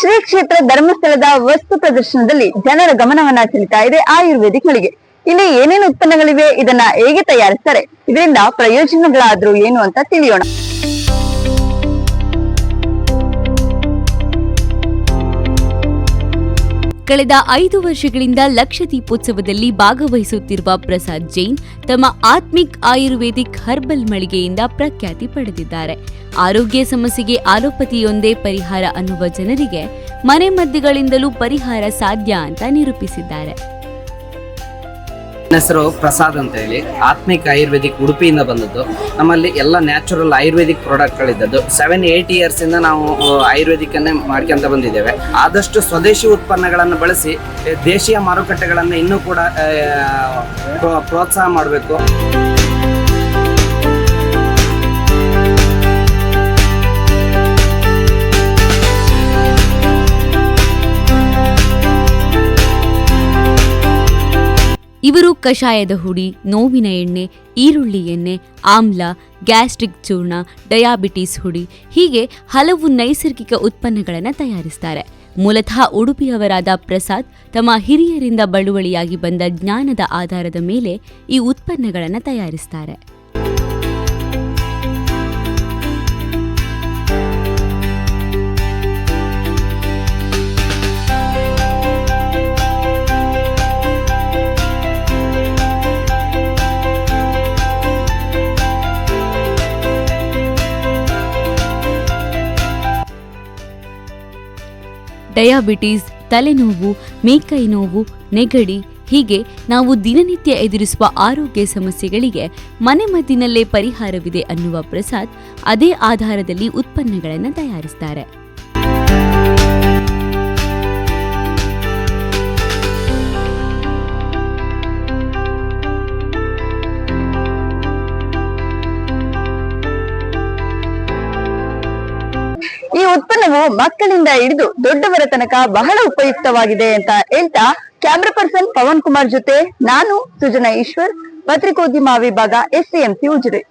ಶ್ರೀ ಕ್ಷೇತ್ರ ಧರ್ಮಸ್ಥಳದ ವಸ್ತು ಪ್ರದರ್ಶನದಲ್ಲಿ ಜನರ ಗಮನವನ್ನ ಸೆಳೀತಾ ಇದೆ ಆಯುರ್ವೇದಿಕ್ ಮಳಿಗೆ. ಇಲ್ಲಿ ಏನೇನು ಉತ್ಪನ್ನಗಳಿವೆ, ಇದನ್ನ ಹೇಗೆ ತಯಾರಿಸ್ತಾರೆ, ಇದರಿಂದ ಪ್ರಯೋಜನಗಳಾದ್ರೂ ಏನು ಅಂತ ತಿಳಿಯೋಣ. ಕಳೆದ 5 ವರ್ಷಗಳಿಂದ ಲಕ್ಷದೀಪೋತ್ಸವದಲ್ಲಿ ಭಾಗವಹಿಸುತ್ತಿರುವ ಪ್ರಸಾದ್ ಜೈನ್ ತಮ್ಮ ಆತ್ಮಿಕ್ ಆಯುರ್ವೇದಿಕ್ ಹರ್ಬಲ್ ಮಳಿಗೆಯಿಂದ ಪ್ರಖ್ಯಾತಿ ಪಡೆದಿದ್ದಾರೆ. ಆರೋಗ್ಯ ಸಮಸ್ಯೆಗೆ ಆಲೋಪತಿಯೊಂದೇ ಪರಿಹಾರ ಅನ್ನುವ ಜನರಿಗೆ ಮನೆಮದ್ದುಗಳಿಂದಲೂ ಪರಿಹಾರ ಸಾಧ್ಯ ಅಂತ ನಿರೂಪಿಸಿದ್ದಾರೆ. ನನ್ನ ಹೆಸರು ಪ್ರಸಾದ್ ಅಂತ ಹೇಳಿ, ಆತ್ಮಿಕ್ ಆಯುರ್ವೇದಿಕ್ ಉಡುಪಿಯಿಂದ ಬಂದದ್ದು. ನಮ್ಮಲ್ಲಿ ಎಲ್ಲ ನ್ಯಾಚುರಲ್ ಆಯುರ್ವೇದಿಕ್ ಪ್ರಾಡಕ್ಟ್ಗಳಿದ್ದದ್ದು. 7-8 ಇಯರ್ಸ್ ಇಂದ ನಾವು ಆಯುರ್ವೇದಿಕ್ ಅನ್ನೇ ಮಾಡ್ಕೊಂತ ಬಂದಿದ್ದೇವೆ. ಆದಷ್ಟು ಸ್ವದೇಶಿ ಉತ್ಪನ್ನಗಳನ್ನು ಬಳಸಿ ದೇಶೀಯ ಮಾರುಕಟ್ಟೆಗಳನ್ನು ಇನ್ನೂ ಕೂಡ ಪ್ರೋತ್ಸಾಹ ಮಾಡಬೇಕು. ಇವರು ಕಷಾಯದ ಹುಡಿ, ನೋವಿನ ಎಣ್ಣೆ, ಈರುಳ್ಳಿ ಎಣ್ಣೆ, ಆಮ್ಲ, ಗ್ಯಾಸ್ಟ್ರಿಕ್ ಚೂರ್ಣ, ಡಯಾಬಿಟಿಸ್ ಹುಡಿ ಹೀಗೆ ಹಲವು ನೈಸರ್ಗಿಕ ಉತ್ಪನ್ನಗಳನ್ನು ತಯಾರಿಸ್ತಾರೆ. ಮೂಲತಃ ಉಡುಪಿಯವರಾದ ಪ್ರಸಾದ್ ತಮ್ಮ ಹಿರಿಯರಿಂದ ಬಳುವಳಿಯಾಗಿ ಬಂದ ಜ್ಞಾನದ ಆಧಾರದ ಮೇಲೆ ಈ ಉತ್ಪನ್ನಗಳನ್ನು ತಯಾರಿಸ್ತಾರೆ. ಡಯಾಬಿಟೀಸ್, ತಲೆನೋವು, ಮೇಕೈ ನೋವು, ನೆಗಡಿ ಹೀಗೆ ನಾವು ದಿನನಿತ್ಯ ಎದುರಿಸುವ ಆರೋಗ್ಯ ಸಮಸ್ಯೆಗಳಿಗೆ ಮನೆಮದ್ದಿನಲ್ಲೇ ಪರಿಹಾರವಿದೆ ಅನ್ನುವ ಪ್ರಸಾದ್ ಅದೇ ಆಧಾರದಲ್ಲಿ ಉತ್ಪನ್ನಗಳನ್ನು ತಯಾರಿಸ್ತಾರೆ. ಈ ಉತ್ಪನ್ನವು ಮಕ್ಕಳಿಂದ ಹಿಡಿದು ದೊಡ್ಡವರ ತನಕ ಬಹಳ ಉಪಯುಕ್ತವಾಗಿದೆ ಅಂತ ಹೇಳ್ತಾ ಕ್ಯಾಮ್ರಾ ಪರ್ಸನ್ ಪವನ್ ಕುಮಾರ್ ಜೊತೆ ನಾನು ಸುಜನಾ ಈಶ್ವರ್, ಪತ್ರಿಕೋದ್ಯಮ ವಿಭಾಗ SCMC ಉಜಿರೆ.